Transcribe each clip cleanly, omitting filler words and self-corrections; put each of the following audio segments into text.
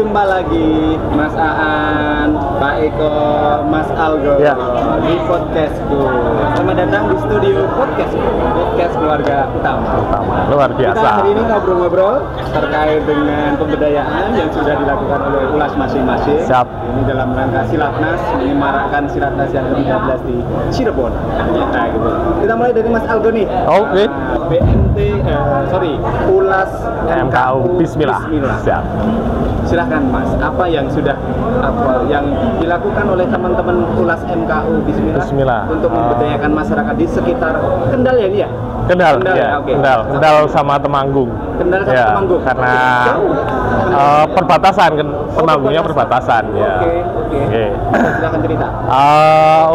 Jumpa lagi Mas Aan, Pak Eko, Mas Algo di podcastku. Selamat datang di studio podcastku, podcast keluarga utama. Luar biasa. Kita hari ini ngobrol-ngobrol terkait dengan pemberdayaan yang sudah dilakukan oleh ULAS masing-masing. Siap. Ini dalam rangka Silatnas, menyemarakkan Silatnas yang ke-13 di Cirebon. Nah, gitu. Kita mulai dari Mas Algo nih. Oke. ULAS MKU Bismillah. Siap. Silahkan Mas, apa yang dilakukan oleh teman-teman ULAS MKU Bismillah untuk memberdayakan masyarakat di sekitar Kendal ya ini ya? Kendal, okay. Kendal sama Temanggung. Kendal sama Temanggung. Karena perbatasan, Temanggungnya perbatasan. Oke. Silakan cerita.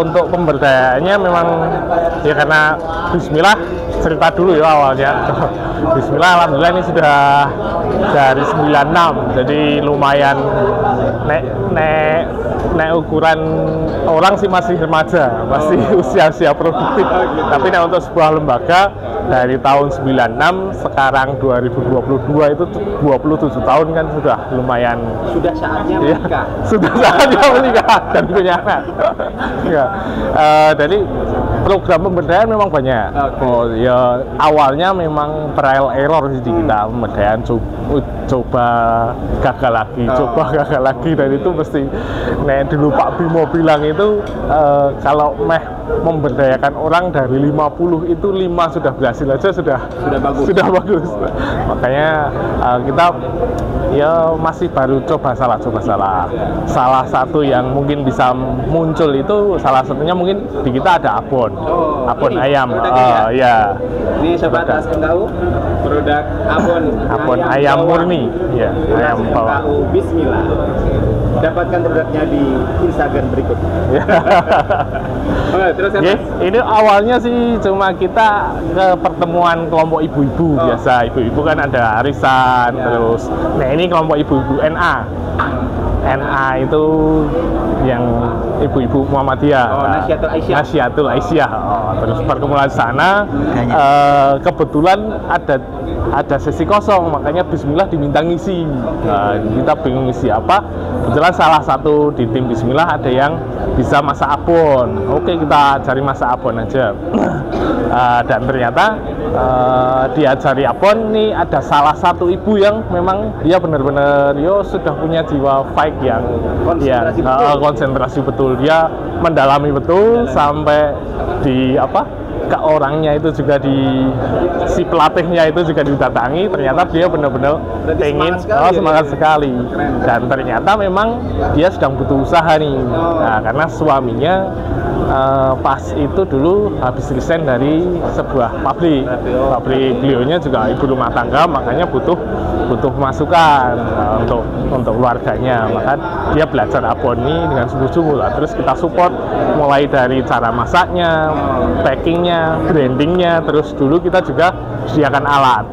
Untuk pemberdayaannya memang ya karena Bismillah, cerita dulu ya awalnya. Bismillah, alhamdulillah ini sudah dari 96, jadi lumayan nek ukuran orang sih masih remaja, masih usia produktif. Tapi untuk sebuah lembaga dari tahun 96 sekarang 2022 itu 27 tahun kan sudah lumayan. Sudah saatnya menikah. Sudah saatnya menikah dan punya anak. Jadi program pemberdayaan memang banyak. Ya awalnya memang trial error sih kita pemberdayaan, coba gagal lagi dan itu mesti dulu Pak Bimo bilang itu kalau memberdayakan orang dari 50 itu 5 sudah berhasil aja sudah bagus. Makanya kita ya masih baru coba salah. Salah satu yang mungkin bisa muncul itu salah satunya mungkin di kita ada abon ayam. Ya. Ini sobat MKU produk abon ayam murni. Ya, ayam MKU Bismillah. Dapatkan produknya di Instagram berikut. Terus ini awalnya sih cuma kita ke pertemuan kelompok ibu-ibu biasa. Ibu-ibu kan ada arisan terus. Nah ini kelompok ibu-ibu NA itu yang ibu-ibu Muhammadiyah. Nasyiatul Aisyah. Terus perkumpulan sana kebetulan ada sesi kosong, makanya Bismillah diminta ngisi. Kita bingung ngisi apa. Kebetulan salah satu di tim Bismillah ada yang bisa masak abon. Oke, kita cari masak abon aja. Dan ternyata diajari abon nih ada salah satu ibu yang memang dia benar-benar sudah punya jiwa fight yang konsentrasi betul. Dia mendalami betul sampai di ke orangnya itu juga si pelatihnya itu juga didatangi. Ternyata dia benar-benar pengen semangat sekali. Dan ternyata memang dia sedang butuh usaha nih. Nah, karena suaminya pas itu dulu habis resign dari sebuah pabrik. Beliaunya juga ibu rumah tangga, makanya butuh masukan untuk keluarganya. Maka dia belajar abon ini dengan sungguh-sungguh lah. Terus kita support mulai dari cara masaknya, packingnya, brandingnya. Terus dulu kita juga sediakan alat.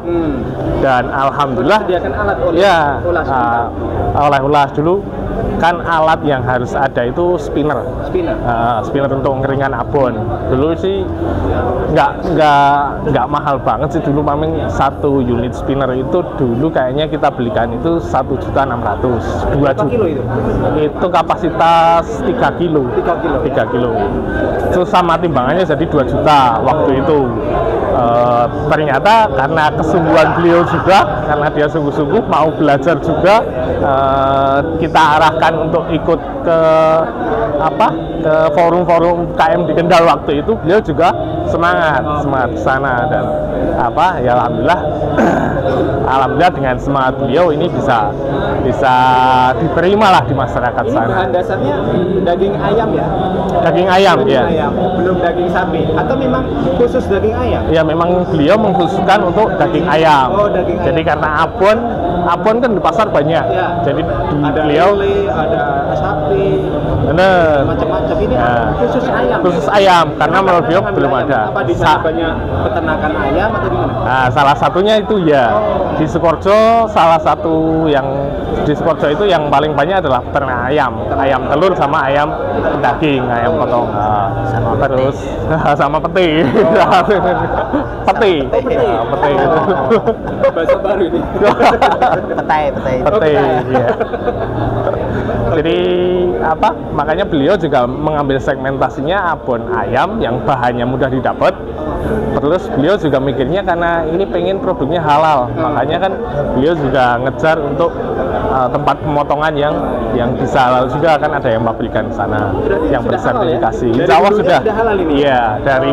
Dan alhamdulillah sediakan alat oleh ULAS dulu. Kan alat yang harus ada itu spinner untuk ngeringan abon. Dulu sih nggak mahal banget sih dulu, memang satu unit spinner itu dulu kayaknya kita belikan itu 1.600.000, 2 juta. Itu kapasitas 3 kilo. Itu sama timbangannya jadi 2 juta waktu itu. Ternyata karena kesungguhan beliau juga, karena dia sungguh-sungguh mau belajar juga, kita arahkan untuk ikut ke forum-forum KM di Kendal waktu itu. Beliau juga semangat sana dan ya alhamdulillah dengan semangat beliau ini bisa diterima lah di masyarakat sana. Bahan dasarnya daging ayam ya? Daging ayam. Belum daging sapi atau memang khusus daging ayam? Ya memang beliau mengkhususkan untuk daging ayam. Jadi karena abon kan di pasar banyak. Jadi ada beliau lele, ada sapi, bener. macam-macam cocok. Ini khusus ayam. Khusus ayam, karena menurut beliau belum ada. Apa di sana banyak peternakan ayam atau gimana? Nah, salah satunya itu ya. Di Sukoharjo salah satu yang di Sukoharjo itu yang paling banyak adalah peternak ayam. Ayam telur sama ayam daging, ayam potong. Sama Terus sama peti. Peti. Nah, peti. Bahasa baru ini. petai. Peti, iya. Jadi apa? Makanya beliau juga mengambil segmentasinya abon ayam yang bahannya mudah didapat. Terus beliau juga mikirnya karena ini pengen produknya halal, makanya kan beliau juga ngejar untuk tempat pemotongan yang bisa halal juga, kan ada yang pabrikan di sana yang bersertifikasi. Ya? Insya Allah sudah halal ini. Iya, dari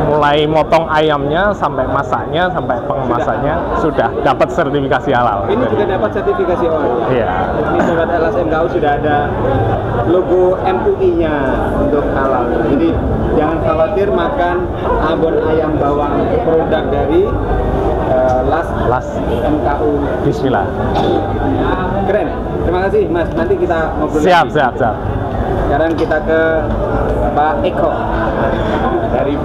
mulai motong ayamnya sampai masaknya sampai pengemasannya sudah dapat sertifikasi halal. Ini juga dapat sertifikasi halal. Iya. Ini sobat LSMKU sudah ada logo MUI-nya untuk halal. Jadi jangan khawatir makan abon ayam bawang produk dari Las MKU. Bismillah. Keren. Terima kasih Mas. Nanti kita ngobrol. Siap. Sekarang kita ke Pak Eko dari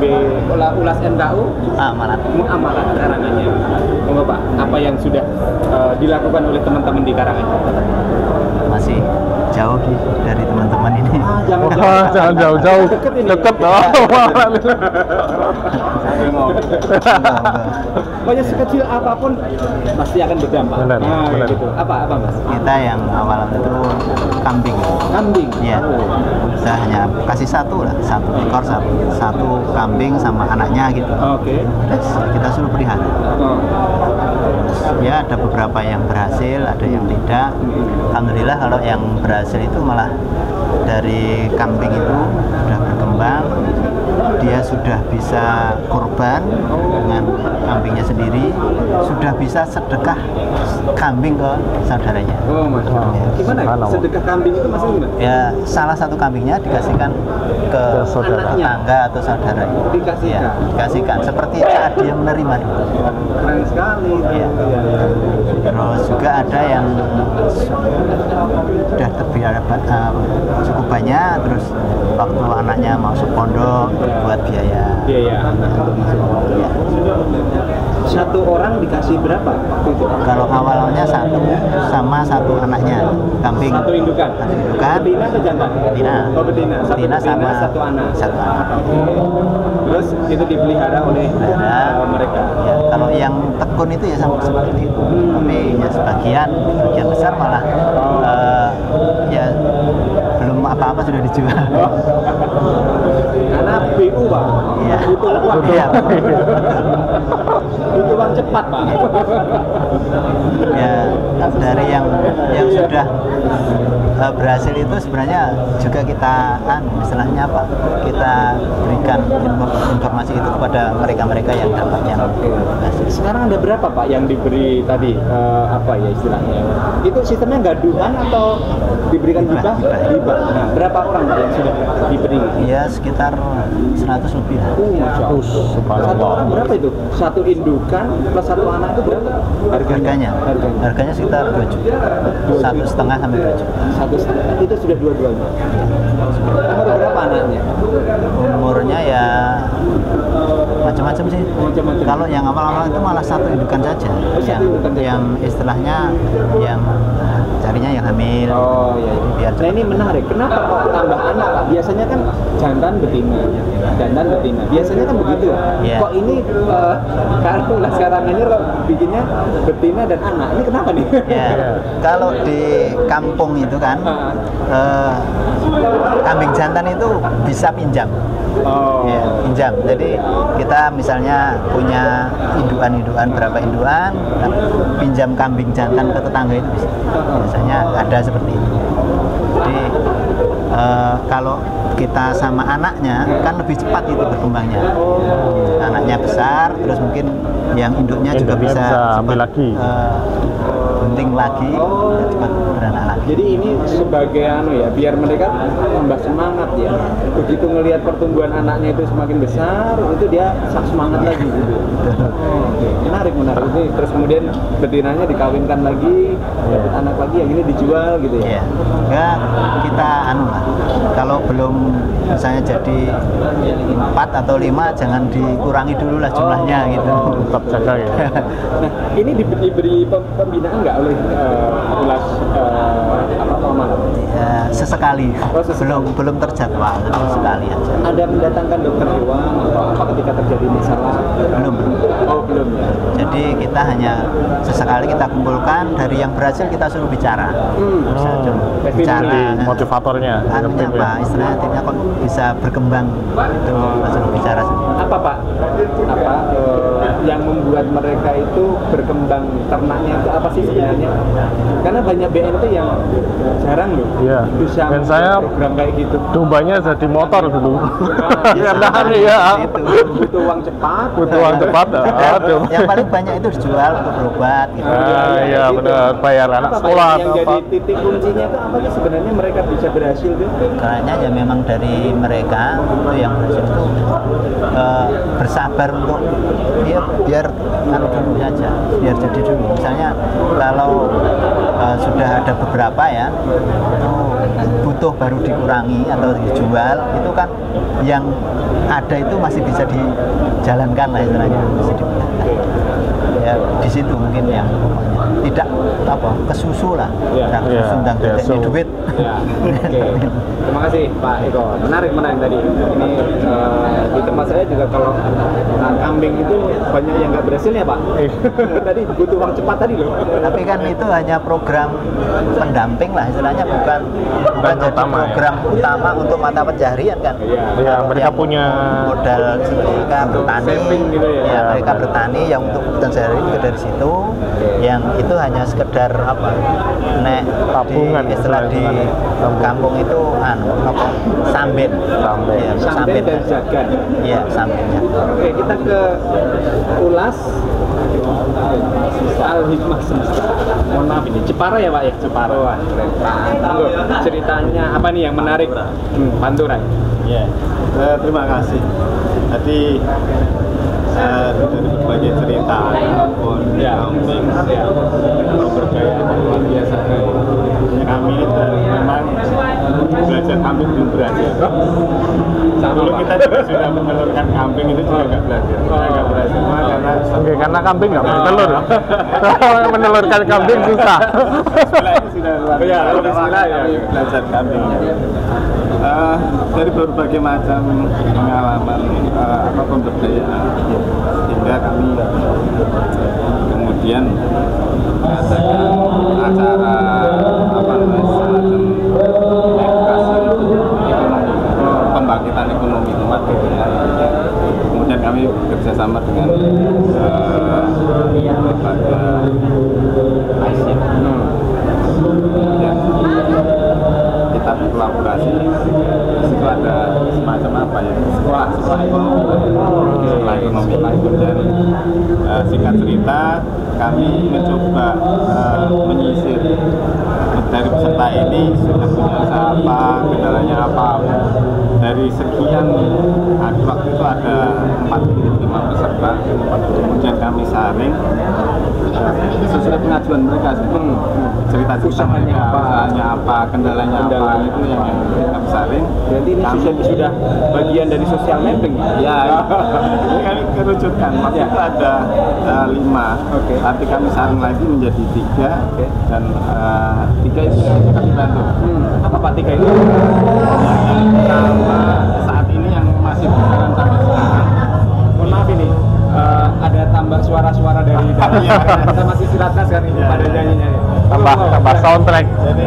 Ulas MKU Muamalat Karanganyar. Monggo Pak, apa yang sudah dilakukan oleh teman-teman di Karanganyar? Masih jauh dari teman-teman ini. Jangan jauh-jauh. Deket Pokoknya sekecil apapun pasti akan berdampak. Benar. Gitu. Apa Mas? Kita yang awal itu kambing. Kambing. Iya. Kita hanya kasih satu ekor satu kambing sama anaknya gitu. Oke. Terus kita suruh pelihara. Ya ada beberapa yang berhasil, ada yang tidak. Alhamdulillah kalau yang berhasil itu malah dari kambing itu sudah berkembang, dia sudah bisa kurban dengan kambingnya sendiri, sudah bisa sedekah kambing ke saudaranya. Oh, Mas. Gimana? Sedekah kambing itu maksudnya gimana? Ya, salah satu kambingnya dikasihkan ke saudara, tetangga atau saudara. Dikasihkan. Ya, dikasihkan seperti saat dia menerima. Keren sekali. Iya. Terus juga ada yang sudah terbiara cukup banyak, terus waktu anaknya masuk pondok buat biaya. Biaya. Satu orang dikasih berapa? Kalau awalnya satu sama satu anaknya kambing. Satu indukan. Betina atau jantan? Betina. Oh, betina. Satu Betina sama satu anak. Satu anak. Terus itu dipelihara oleh mereka. Ya, kalau yang tekun itu ya sama seperti itu. Tapi ya sebagian besar malah ya belum apa-apa sudah dijual. Karena BU Pak. Iya. Butuh uang. Iya. Butuh uang cepat Pak. Ya dari yang sudah berhasil itu sebenarnya juga kita istilahnya apa? Kita berikan informasi itu kepada mereka-mereka yang dapatnya. Sekarang ada berapa Pak yang diberi tadi apa ya istilahnya? Itu sistemnya gaduhan atau diberikan hibah? Hibah. Nah, berapa orang Pak yang sudah diberi? Ya sekitar 100 lebih lah. Masya Allah. Satu orang berapa itu? Satu indukan plus satu anak itu berapa? Harganya sekitar 2 juta. 1,5 sampai 2 juta. 1,5 itu sudah dua-duanya. Umur berapa anaknya? Umurnya ya macam-macam sih. Macam-macam. Kalau yang awal-awal itu malah satu indukan saja. Yang istilahnya yang carinya yang hamil. Oh iya. Biar Nah ini menarik. Kenapa kok tambah anak Pak? Biasanya kan jantan betina. Biasanya kan begitu. Yeah. Kok ini karena sekarang aja kok bikinnya betina dan anak. Ini kenapa nih? Ya, kalau di kampung itu kan kambing jantan itu bisa pinjam. Oh. Ya, pinjam. Jadi kita misalnya punya indukan berapa indukan, pinjam kambing jantan ke tetangga itu bisa. Biasanya ada seperti itu. Jadi kalau kita sama anaknya kan lebih cepat itu berkembangnya. Anaknya besar, terus mungkin yang induknya juga bisa ambil lagi. Bunting lagi, cepat beranak lagi. Jadi ini sebagai biar mereka tambah semangat ya. Begitu ngelihat pertumbuhan anaknya itu semakin besar, itu dia semangat lagi gitu. Menarik. Ini terus kemudian betinanya dikawinkan lagi, dapat anak lagi, yang ini dijual gitu ya. Iya. Ya kita lah. Kalau sebelum misalnya jadi 4 atau 5 jangan dikurangi dulu lah jumlahnya gitu. Tetap jaga ya. Nah, ini diberi pembinaan nggak oleh Ulas Amalat? Ya, sesekali. Belum terjadwal, sekali aja. Ada mendatangkan dokter hewan atau apa ketika terjadi masalah? Belum. Oh, belum ya. Jadi kita hanya sesekali kita kumpulkan, dari yang berhasil kita suruh bicara. Bicara motivatornya. Anunya apa? Istilahnya timnya kok bisa berkembang itu kita suruh bicara. Apa Pak? Yang membuat mereka itu berkembang ternaknya itu apa sih sebenarnya? Karena banyak BNT yang jarang loh bisa dan saya program kayak gitu. Dombanya jadi motor dulu. Karena ya butuh uang cepat. Yang paling banyak itu dijual untuk berobat gitu. Iya benar, bayar anak sekolah yang jadi titik kuncinya itu apa sih sebenarnya mereka bisa berhasil tuh? Karena ya memang dari mereka itu yang berhasil itu bersabar untuk biar dulu saja, biar jadi dulu. Misalnya kalau sudah ada beberapa ya butuh baru dikurangi atau dijual, itu kan yang ada itu masih bisa dijalankan lah istilahnya, masih dijalankan. Ya di situ mungkin yang tidak kesusu lah, sundang duit. Terima kasih Pak Eko, menarik tadi. Ini di tempat saya juga kalau kambing itu banyak yang nggak berhasil ya Pak. Tadi butuh uang cepat tadi loh. Tapi kan itu hanya program pendamping lah istilahnya, bukan jadi program utama untuk mata pencaharian kan. Iya, mereka punya modal mereka bertani, gitu ya. Mereka bertani yang untuk kebutuhan sehari juga dari situ. Yang itu hanya sekedar tabungan istilah di kampung itu samben. Samben dan jagan. Iya, sambennya. Oke, kita ke Ulas Al-Hikmah Semesta. Mohon maaf ini Jepara ya Pak ya? Jepara. Ceritanya apa nih yang menarik? Pantura. Ya, terima kasih. Tadi dari berbagai cerita maupun kambing keberbayaan yang luar biasa kami memang belajar kambing belum berhasil. Dulu kita juga sudah menelurkan kambing itu juga nggak berhasil. Nggak berhasil karena kambing nggak menelur. Menelurkan kambing susah. Bismillah ini sudah luar biasa. Bismillah ya belajar kambingnya. Dari berbagai macam pengalaman pemberdayaan hingga kami kemudian mengadakan acara semacam edukasi ekonomi, pembangkitan ekonomi umat gitu ya. Kemudian kami bekerjasama dengan lembaga ISIN. Kemudian kita berkolaborasi. Di situ ada semacam sekolah ekonomi. Dan singkat cerita kami mencoba menyisir dari peserta ini sudah punya usaha apa, kendalanya apa. Dari sekian waktu itu ada 45 peserta, kemudian kami saring sesuai pengajuan mereka, cerita-cerita mereka, usahanya apa, kendalanya apa, itu yang kami saring. Jadi ini sudah bagian dari sosial mapping ya. Ini kami kerucutkan, waktu itu ada 5, tapi kami saring lagi menjadi 3, dan 3 itu kami bantu. Apa Pak 3 itu? Saat ini yang masih berjalan sampai sekarang. Mohon maaf ini ada tambah suara-suara dari kita masih silakan sekarang ini pada nyanyinya ya. Tambah soundtrack. Jadi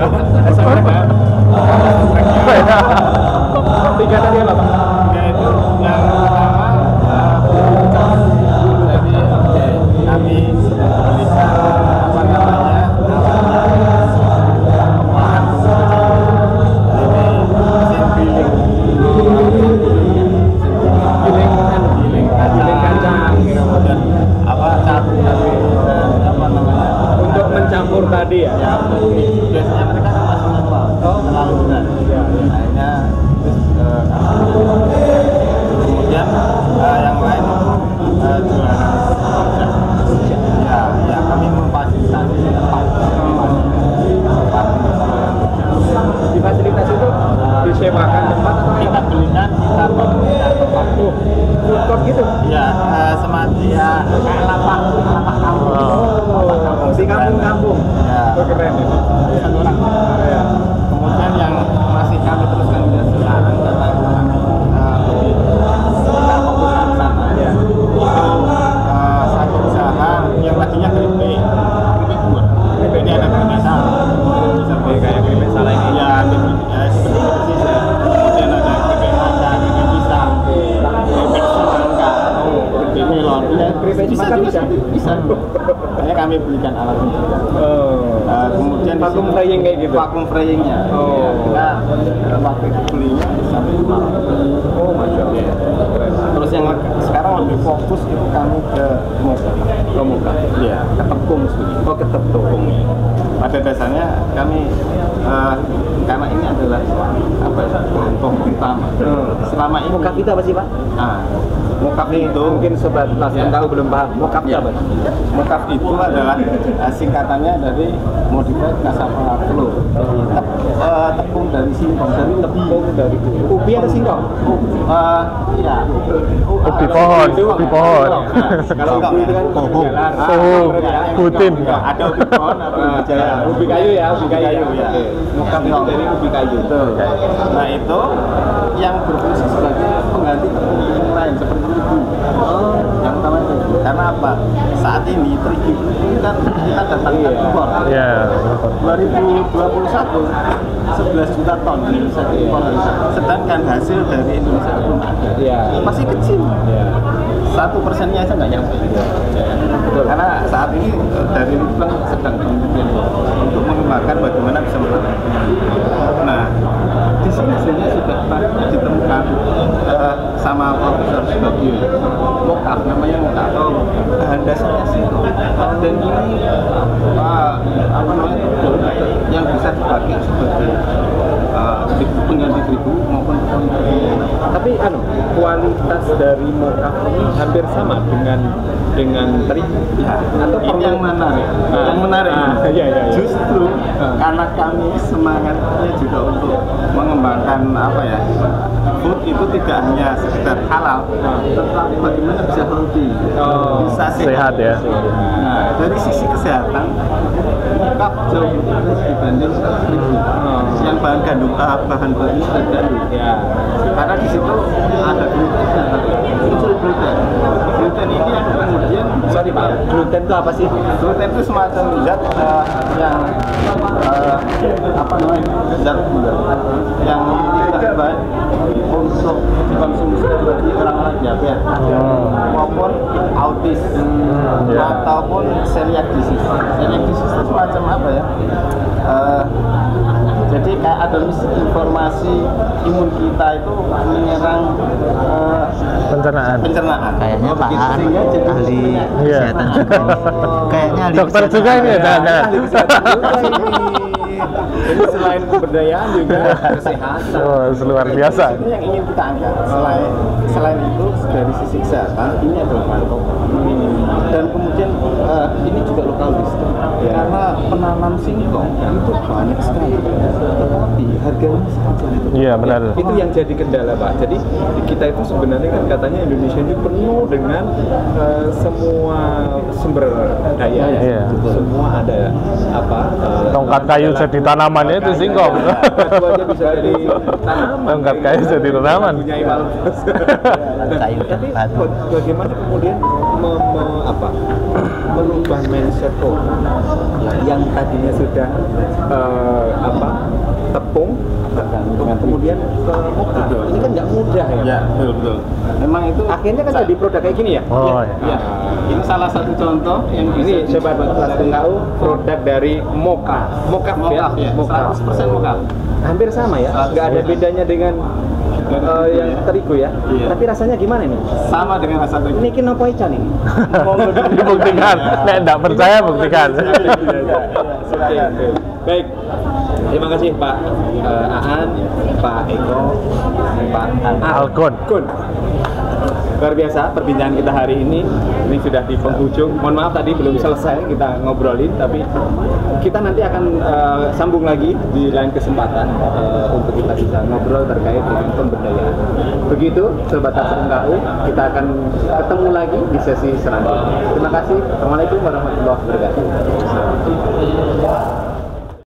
tiga tadi apa Pak? 3 itu yang pertama jadi kami berikan untuk mencampur tadi ya. Biasanya mereka kan masih ngepal, terlalu berat. Akhirnya kemudian yang lain jualan ya kami memfasilitasi tempat. Di fasilitas itu disewakan tempat food court gitu. Ya, semacam ya kayak lapak kampung. Di kampung-kampung. Ya. Keren itu. Satu orang. Ya. Kemudian yang masih kami teruskan juga sekarang karena lebih kita fokuskan ke sana. Ya. Itu satu usaha yang tadinya keripik buat. Ini ada keripik salah. Kayak keripik salah ini. Ya, seperti itu sih. Kemudian ada keripik kacang, keripik pisang, keripik semangka, keripik melon. Ya, bisa. Makanya kami belikan alat itu. Kemudian vacuum frying kayak gitu. Vacuum fryingnya. Ya, kita waktu itu belinya sampai 5. Oh, masya Allah. Terus yang sekarang lebih fokus itu kami ke moka. Iya, ke tepung sebenarnya. Oh, ke tepung. Pada dasarnya kami karena ini adalah apa ya, contoh utama. Selama ini Mokaf itu apa sih, Pak? Mokaf itu Mungkin sobat Laskan tahu belum paham. Mokaf itu apa? Mokaf itu adalah singkatannya dari modified cassava flour. Tepung dari singkong. Tepung dari ubi atau singkong? Iya. Ubi pohon. Kalau ubi itu kan Putin. Ada ubi pohon, ada ubi jaya. Ubi kayu ya, ubi kayu. Ya. Mokaf itu dari ubi kayu. Nah itu yang berfungsi sebagai pengganti tepung yang lain seperti terigu. Yang utama itu. Karena apa? Saat ini terigu itu kan kita datangkan impor. Iya. 2021 11 juta ton Indonesia impor. Sedangkan hasil dari Indonesia belum ada. Iya. Masih kecil. Iya. 1%-nya aja nggak nyampe. Karena saat ini dari Litbang sedang penelitian untuk mengembangkan bagaimana bisa menanam. Nah, di sini sebenarnya sudah ditemukan sama Profesor Subagio mokaf, namanya mokaf. Bahan dasarnya singkong. Dan ini apa namanya yang bisa dipakai sebagai pengganti terigu maupun tepung. Tapi kualitas dari mokaf ini hampir sama dengan terigu. Ya, atau ini yang menarik. Yang menarik. Iya. Justru karena kami semangatnya juga untuk mengembangkan apa ya, food itu tidak hanya sekedar halal, tetapi bagaimana bisa healthy, bisa Sehat ya. Nah, dari sisi kesehatan, mokaf jauh lebih bagus dibanding terigu. Yang bahan gandum, bahan bakunya dari gandum. Ya. Karena di situ ada glutennya, muncul gluten. Gluten ini yang kemudian Sorry Pak, gluten itu apa sih? gluten itu semacam zat yang apa namanya, zat yang tidak baik untuk dikonsumsi bagi orang-orang diabetes maupun autis ataupun celiac disease. Celiac disease itu semacam apa ya? Jadi kayak ada misinformasi imun kita itu menyerang Pencernaan. Kayaknya Pak An ahli Iya. kesehatan juga. Kayaknya ahli Dokter kesehatan. juga ini ya, jangan. Ahli kesehatan juga ini. Jadi selain pemberdayaan juga kesehatan. Oh, luar biasa. Ini yang ingin kita angkat. Selain itu dari sisi kesehatan ini adalah mantap. Dan kemudian ini juga lokal wisdom. Karena penanam singkong itu banyak sekali, tetapi harganya sangat itu. Iya, benar. Itu yang jadi kendala Pak. Jadi kita itu sebenarnya kan katanya Indonesia ini penuh dengan semua sumber daya. Iya. Semua ada apa? Tongkat kayu jadi tanamannya itu singkong. Batu aja bisa jadi tanaman. Tongkat kayu jadi tanaman. Punya Malbus. Kayu dan Tapi batu. bagaimana kemudian merubah mindset yang tadinya sudah tepung kemudian ke moka. Ini kan nggak mudah ya. Ya, betul. Memang itu Akhirnya kan jadi produk kayak gini ya. Oh, ya. Ini salah satu contoh yang Ini bisa sobat langsung tahu produk dari moka. Moka mokaf ya, 100% mokaf. Hampir sama ya. Nggak ada bedanya dengan yang terigu ya. Iya. Tapi rasanya gimana ini? Sama dengan rasa terigu. Ini kinopo ican ini. Dibuktikan. Nek enggak percaya buktikan. Silakan. Baik. Terima kasih Pak Aan, Pak Eko, Pak Algon. Kun. luar biasa perbincangan kita hari ini. Ini sudah di penghujung. Mohon maaf tadi belum selesai kita ngobrolin, tapi kita nanti akan sambung lagi di lain kesempatan untuk kita bisa ngobrol terkait dengan pemberdayaan. Begitu Sobat Tafsir NKU, kita akan ketemu lagi di sesi selanjutnya. Terima kasih. Assalamualaikum warahmatullahi wabarakatuh.